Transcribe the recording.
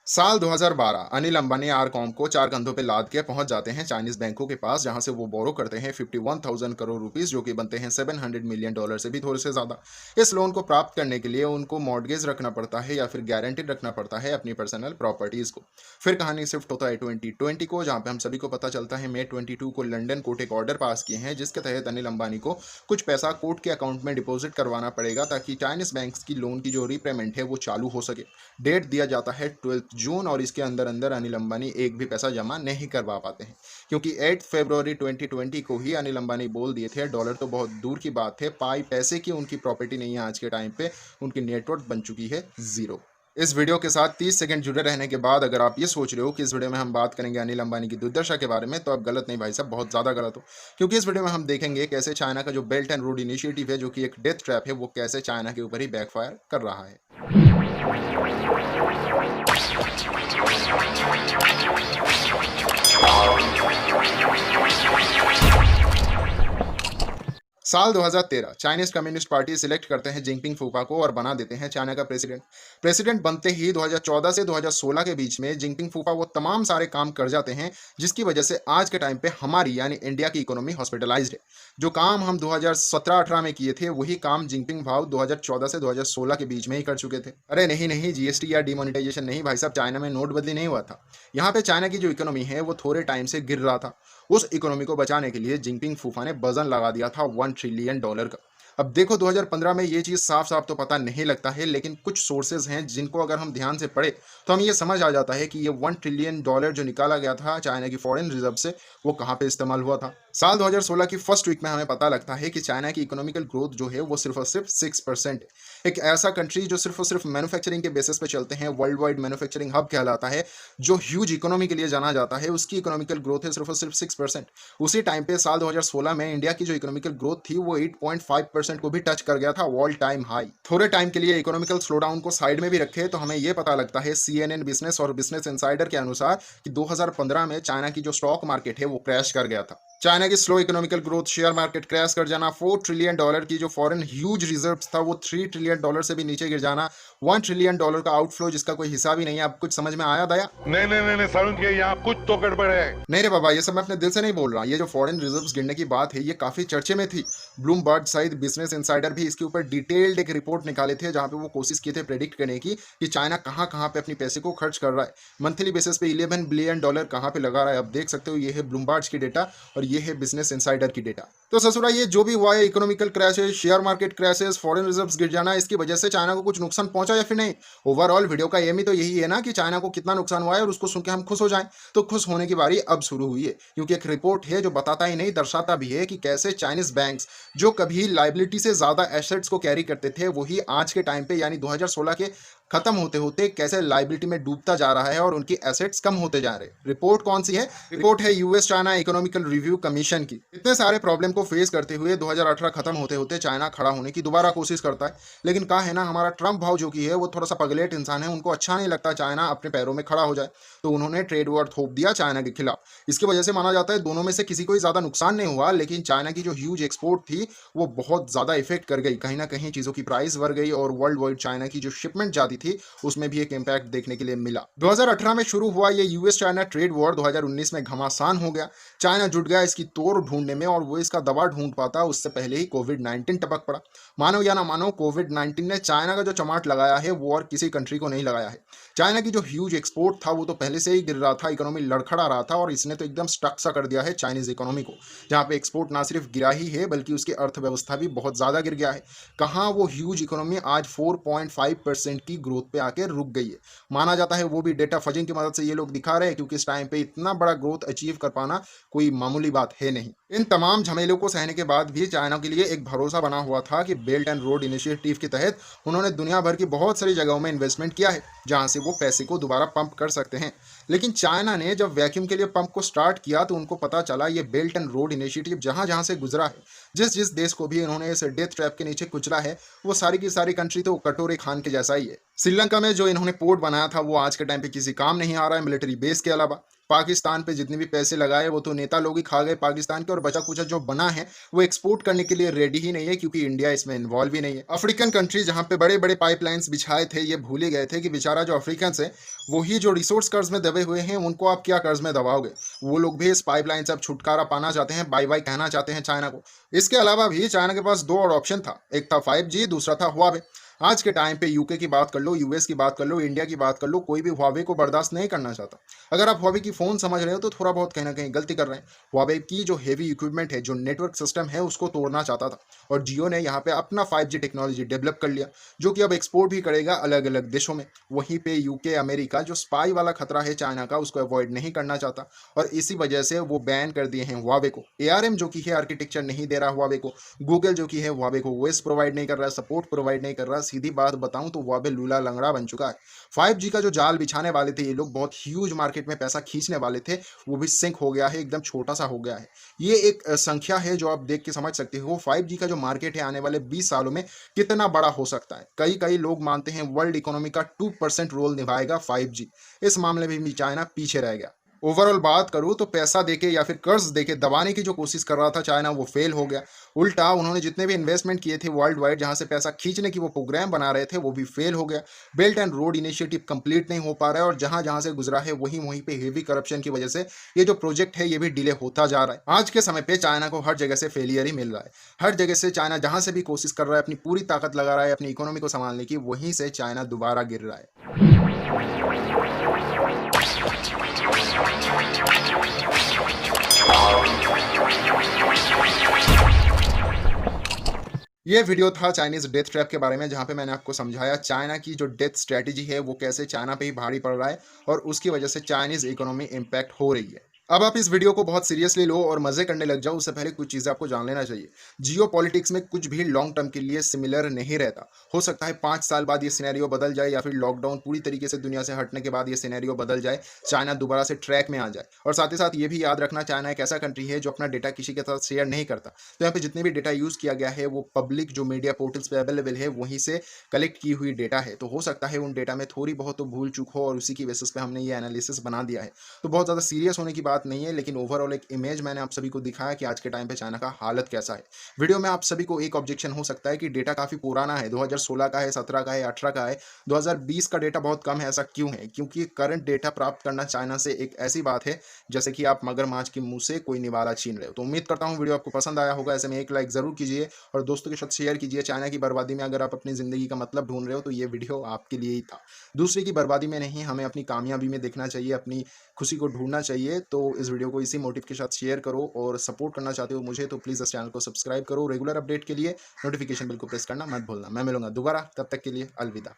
साल 2012 अनिल अंबानी आरकॉम को चार कंधों पे लाद के पहुंच जाते हैं चाइनीज बैंकों के पास, जहां से वो बोरो करते हैं 51,000 करोड़ रुपीस, जो कि बनते हैं $700 मिलियन से भी थोड़े से ज्यादा। इस लोन को प्राप्त करने के लिए उनको मॉर्गेज रखना पड़ता है या फिर गारंटीड रखना पड़ता है अपनी पर्सनल प्रॉपर्टीज को। फिर कहानी शिफ्ट होता है 2020 को, जहां पे हम सभी को पता चलता है मई 22 को लंदन कोर्ट एक ऑर्डर पास किए हैं, जिसके तहत अनिल अंबानी को कुछ पैसा कोर्ट के अकाउंट में डिपॉजिट करवाना पड़ेगा ताकि चाइनीज बैंक्स की लोन की जो रीपेमेंट है वो चालू हो सके। डेट दिया जाता है 12 जून, और इसके अंदर अंदर अनिल अंबानी एक भी पैसा जमा नहीं करवा पाते हैं, क्योंकि 8 फरवरी 2020 को ही अनिल अंबानी बोल दिए थे डॉलर तो बहुत दूर की बात है, पाई पैसे की उनकी प्रॉपर्टी नहीं है आज के टाइम पे, उनकी नेटवर्थ बन चुकी है जीरो। इस वीडियो के साथ 30 सेकंड जुड़े रहने के बाद अगर आप ये सोच रहे हो कि इस वीडियो में हम बात करेंगे अनिल अंबानी की दुर्दशा के बारे में, तो आप गलत नहीं भाई साहब, बहुत ज़्यादा गलत हो। क्योंकि इस वीडियो में हम देखेंगे कैसे चाइना का जो बेल्ट एंड रोड इनिशिएटिव है, जो कि एक डेथ ट्रैप है, वो कैसे चाइना के ऊपर ही बैकफायर कर रहा है। साल 2013 चाइनीज कम्युनिस्ट पार्टी सिलेक्ट करते हैं जिनपिंग फूफा को और बना देते हैं चाइना का प्रेसिडेंट। प्रेसिडेंट बनते ही 2014 से 2016 के बीच में जिनपिंग फूफा वो तमाम सारे काम कर जाते हैं, जिसकी वजह से आज के टाइम पे हमारी यानी इंडिया की इकोनॉमी हॉस्पिटलाइज्ड है। जो काम हम 2017-18 में किए थे, वही काम जिनपिंग भाव 2014 से 2016 के बीच में ही कर चुके थे। अरे नहीं नहीं, जीएसटी या डिमोनेटाइजेशन नहीं भाई साहब, चाइना में नोटबंदी नहीं हुआ था। यहाँ पे चाइना की जो इकोनॉमी है वो थोड़े टाइम से गिर रहा था। उस इकोनॉमी को बचाने के लिए जिनपिंग फूफा ने वजन लगा दिया था $1 ट्रिलियन का। अब देखो 2015 में ये चीज़ साफ साफ तो पता नहीं लगता है, लेकिन कुछ सोर्सेज हैं जिनको अगर हम ध्यान से पढ़े तो हमें ये समझ आ जाता है कि ये $1 ट्रिलियन जो निकाला गया था चाइना की फॉरेन रिजर्व से, वो कहाँ पे इस्तेमाल हुआ था। साल 2016 की फर्स्ट वीक में हमें पता लगता है कि चाइना की इकोनॉमिकल ग्रोथ जो है वो सिर्फ और सिर्फ 6% है। एक ऐसा कंट्री जो सिर्फ और सिर्फ मैन्युफैक्चरिंग के बेसिस पे चलते हैं, वर्ल्ड वाइड मैन्युफैक्चरिंग हब कहलाता है, जो ह्यूज इकोनॉमी के लिए जाना जाता है, उसकी इकोनॉमिकल ग्रोथ है सिर्फ और सिर्फ 6%। उसी टाइम पे साल 2016 में इंडिया की जो इकोनॉमिकल ग्रोथ थी वो 8.5% को भी टच कर गया था, ऑल टाइम हाई। थोड़े टाइम के लिए इकोनॉमिकल स्लोडाउन को साइड में भी रखे तो हमें ये पता लगता है CNN बिजनेस और बिजनेस इनसाइडर के अनुसार कि 2015 में चाइना की जो स्टॉक मार्केट है वो क्रैश कर गया था। चाइना की slow economical growth, share market crash कर जाना, $4 ट्रिलियन की जो फॉरेन ह्यूज रिजर्व था वो $3 ट्रिलियन से भी नीचे गिर जाना, $1 ट्रिलियन का आउटफ्लो जिसका कोई हिसाब ही नहीं है। आप कुछ समझ में आया दया? नहीं नहीं नहीं नहीं, सारुण के यहाँ कुछ तो गड़बड़ है। नहीं रे बाबा, ये सब मैं अपने दिल से नहीं बोल रहा। ये जो फॉरेन रिजर्व्स गिरने की बात है ये काफी चर्चे में थी। ब्लूमबर्ग सहित बिजनेस इनसाइडर भी इसके ऊपर डिटेल्ड एक रिपोर्ट निकाले थे, जहां पे वो कोशिश किए थे प्रेडिक्ट करने की कि चाइना कहां कहां पे अपनी पैसे को खर्च कर रहा है। मंथली बेसिस पे $11 बिलियन कहां पे लगा रहा है। अब देख सकते हो ये है ब्लूमबर्ग की डेटा और ये है बिजनेस इनसाइडर की डेटा। तो ससुरा ये जो भी हुआ है, economical crashes, share market crashes, foreign reserves गिर जाना, इसकी वजह से चाइना को कुछ नुकसान पहुंचा या फिर नहीं? ओवरऑल वीडियो का एम ही तो यही है ना कि चाइना को कितना नुकसान हुआ है और उसको सुन के हम खुश हो जाएं। तो खुश होने की बारी अब शुरू हुई है, क्योंकि एक रिपोर्ट है जो बताता ही नहीं दर्शाता भी है कि कैसे चाइनीज बैंक्स जो कभी लाइबिलिटी से ज्यादा एसेट्स को कैरी करते थे, वही आज के टाइम पे यानी 2016 के खत्म होते होते कैसे लाइबिलिटी में डूबता जा रहा है और उनकी एसेट्स कम होते जा रहे हैं। रिपोर्ट कौन सी है? रिपोर्ट है US China economical review commission की। इतने सारे प्रॉब्लम को फेस करते हुए 2018 खत्म होते होते चाइना खड़ा होने की दोबारा कोशिश करता है, लेकिन कहा है ना, हमारा ट्रम्प भाव जो कि है वो थोड़ा सा पगलेट इंसान है, उनको अच्छा नहीं लगता चाइना अपने पैरों में खड़ा हो जाए, तो उन्होंने ट्रेड वॉर थोप दिया चाइना के खिलाफ। इसकी वजह से माना जाता है दोनों में से किसी को ही ज्यादा नुकसान नहीं हुआ, लेकिन चाइना की जो ह्यूज एक्सपोर्ट थी वो बहुत ज्यादा इफेक्ट कर गई। कहीं ना कहीं चीजों की प्राइस बढ़ गई और वर्ल्ड वाइड चाइना की जो शिपमेंट जाती थी उसमें भी एक इंपैक्ट देखने के लिए मिला। 2018 में शुरू हुआ ये यूएस चाइना ट्रेड वॉर 2019 में घमासान हो गया। चाइना जुट गया इसकी तोड़ ढूंढने में, और वो इसका दवा ढूंढ पाता उससे पहले ही कोविड-19 टपक पड़ा। मानो या ना मानो, कोविड-19 ने चाइना का जो चमाट लगाया है वो और किसी कंट्री को नहीं लगाया है। चाइना की जो ह्यूज एक्सपोर्ट था वो तो पहले से ही गिर रहा था, इकोनॉमी लड़खड़ा रहा था, और इसने तो एकदम स्टक सा कर दिया है चाइनीज इकोनॉमी को, जहाँ पे एक्सपोर्ट ना सिर्फ गिरा ही है बल्कि उसकी अर्थव्यवस्था भी बहुत ज्यादा गिर गया है। कहाँ वो ह्यूज इकोनॉमी आज 4.5% की ग्रोथ पे आके रुक गई है। माना जाता है वो भी डेटा फजिंग की मदद से ये लोग दिखा रहे हैं, क्योंकि इस टाइम पे इतना बड़ा ग्रोथ अचीव कर पाना कोई मामूली बात है नहीं। इन तमाम झमेलों को सहने के बाद भी चाइना के लिए एक भरोसा बना हुआ था कि बेल्ट एंड रोड इनिशिएटिव के तहत उन्होंने दुनिया भर की बहुत सारी जगहों में इन्वेस्टमेंट किया है, जहां से वो पैसे को दोबारा पंप कर सकते हैं। लेकिन चाइना ने जब वैक्यूम के लिए पंप को स्टार्ट किया तो उनको पता चला ये बेल्ट एंड रोड इनिशिएटिव जहां जहां से गुजरा है, जिस जिस देश को भी इन्होंने इस डेथ ट्रैप के नीचे कुचला है, वो सारी की सारी कंट्री तो कटोरे खान के जैसा ही है। श्रीलंका में जो इन्होंने पोर्ट बनाया था वो आज के टाइम पे किसी काम नहीं आ रहा है मिलिट्री बेस के अलावा। पाकिस्तान पे जितने भी पैसे लगाए वो तो नेता लोग ही खा गए पाकिस्तान के, और बचा कुचा जो बना है वो एक्सपोर्ट करने के लिए रेडी ही नहीं है, क्योंकि इंडिया इसमें इन्वॉल्व ही नहीं है। अफ्रीकन कंट्री जहाँ पे बड़े बड़े पाइपलाइंस बिछाए थे, ये भूल ही गए थे कि बेचारा जो अफ्रीकन है वही जो रिसोर्स कर्ज में दबे हुए हैं, उनको आप क्या कर्ज में दबाओगे। वो लोग भी इस पाइपलाइन से अब छुटकारा पाना चाहते हैं, बाय बाय कहना चाहते हैं चाइना को। इसके अलावा भी चाइना के पास दो और ऑप्शन था, एक था 5G, दूसरा था हुआवे। आज के टाइम पे यूके की बात कर लो, यूएस की बात कर लो, इंडिया की बात कर लो, कोई भी हुआवे को बर्दाश्त नहीं करना चाहता। अगर आप हुआवे की फ़ोन समझ रहे हो तो थोड़ा बहुत कहीं ना कहीं गलती कर रहे हैं। हुआवे की जो हेवी इक्विपमेंट है, जो नेटवर्क सिस्टम है, उसको तोड़ना चाहता था, और जियो ने यहाँ पे अपना 5G टेक्नोलॉजी डेवलप कर लिया, जो कि अब एक्सपोर्ट भी करेगा अलग अलग देशों में। वहीं पे यूके अमेरिका जो स्पाई वाला खतरा है चाइना का, उसको अवॉइड नहीं करना चाहता, और इसी वजह से वो बैन कर दिए हैं हुआवे को। एआरएम जो कि है आर्किटेक्चर नहीं दे रहा हुआवे को, गूगल जो कि है हुआवे को ओएस प्रोवाइड नहीं कर रहा है, सपोर्ट प्रोवाइड नहीं कर रहा। सीधी बात बताऊं तो हुआवे लूला लंगड़ा बन चुका है। 5G का जो जाल बिछाने वाले थे ये लोग, बहुत ह्यूज मार्केट में पैसा खींचने वाले थे, वो भी सिंक हो गया है, एकदम छोटा सा हो गया है। ये एक संख्या है जो आप देख के समझ सकते हो 5G का जो मार्केट है आने वाले 20 सालों में कितना बड़ा हो सकता है। कई कई लोग मानते हैं वर्ल्ड इकोनॉमी का 2% रोल निभाएगा 5G। इस मामले में भी चाइना पीछे रह गया। ओवरऑल बात करूँ तो पैसा देके या फिर कर्ज देके दबाने की जो कोशिश कर रहा था चाइना, वो फेल हो गया। उल्टा उन्होंने जितने भी इन्वेस्टमेंट किए थे वर्ल्ड वाइड, जहां से पैसा खींचने की वो प्रोग्राम बना रहे थे, वो भी फेल हो गया। Belt and road initiative complete नहीं हो पा रहा है, और जहां जहां से गुजरा है वहीं वहीं पे हेवी करप्शन की वजह से ये जो प्रोजेक्ट है ये भी डिले होता जा रहा है। आज के समय पे चाइना को हर जगह से फेलियर ही मिल रहा है। हर जगह से चाइना जहां से भी कोशिश कर रहा है, अपनी पूरी ताकत लगा रहा है अपनी इकोनॉमी को संभालने की, वहीं से चाइना दोबारा गिर रहा है। ये वीडियो था चाइनीज डेथ ट्रैप के बारे में, जहां पे मैंने आपको समझाया चाइना की जो डेथ स्ट्रेटजी है वो कैसे चाइना पे ही भारी पड़ रहा है, और उसकी वजह से चाइनीज इकोनॉमी इम्पैक्ट हो रही है। अब आप इस वीडियो को बहुत सीरियसली लो और मजे करने लग जाओ, उससे पहले कुछ चीजें आपको जान लेना चाहिए। जियो पॉलिटिक्स में कुछ भी लॉन्ग टर्म के लिए सिमिलर नहीं रहता। हो सकता है 5 साल बाद ये सिनेरियो बदल जाए, या फिर लॉकडाउन पूरी तरीके से दुनिया से हटने के बाद ये सिनेरियो बदल जाए, चाइना दोबारा से ट्रैक में आ जाए। और साथ ही साथ ये भी याद रखना, चाइना एक ऐसा कंट्री है जो अपना डेटा किसी के साथ शेयर नहीं करता। तो यहाँ पे जितने भी डेटा यूज किया गया है वो पब्लिक जो मीडिया पोर्टल्स पे अवेलेबल है वहीं से कलेक्ट की हुई डेटा है। तो हो सकता है उन डेटा में थोड़ी बहुत तो भूल चूक हो, और उसी की बेसिस पे हमने ये एनालिसिस बना दिया है। तो बहुत ज़्यादा सीरियस होने की बात नहीं है, लेकिन ओवरऑल एक इमेज मैंने आप सभी को दिखाया कि आज के टाइम पे चाइना का हालत कैसा है। वीडियो में आप सभी को एक ऑब्जेक्शन हो सकता है कि डेटा काफ़ी पुराना है, 2016 का है, 17 का है, 18 का है, 2020 का डेटा बहुत कम है। ऐसा क्यों है? क्योंकि करंट डेटा प्राप्त करना चाइना से एक ऐसी बात है जैसे कि आप मगरमच्छ के मुंह से कोई निवाला छीन रहे हो। तो उम्मीद करता हूँ वीडियो आपको पसंद आया होगा। ऐसे में एक लाइक ज़रूर कीजिए और दोस्तों के साथ शेयर कीजिए। चाइना की बर्बादी में अगर आप अपनी ज़िंदगी का मतलब ढूंढ रहे हो तो ये वीडियो आपके लिए ही था। दूसरे की बर्बादी में नहीं, हमें अपनी कामयाबी में देखना चाहिए, अपनी खुशी को ढूंढना चाहिए। तो इस वीडियो को इसी मोटिव के साथ शेयर करो, और सपोर्ट करना चाहते हो मुझे तो प्लीज़ इस चैनल को सब्सक्राइब करो। रेगुलर अपडेट के लिए नोटिफिकेशन बिल को प्रेस करना मत भूलना। मैं मिलूंगा दोबारा, तब तक के लिए अलविदा।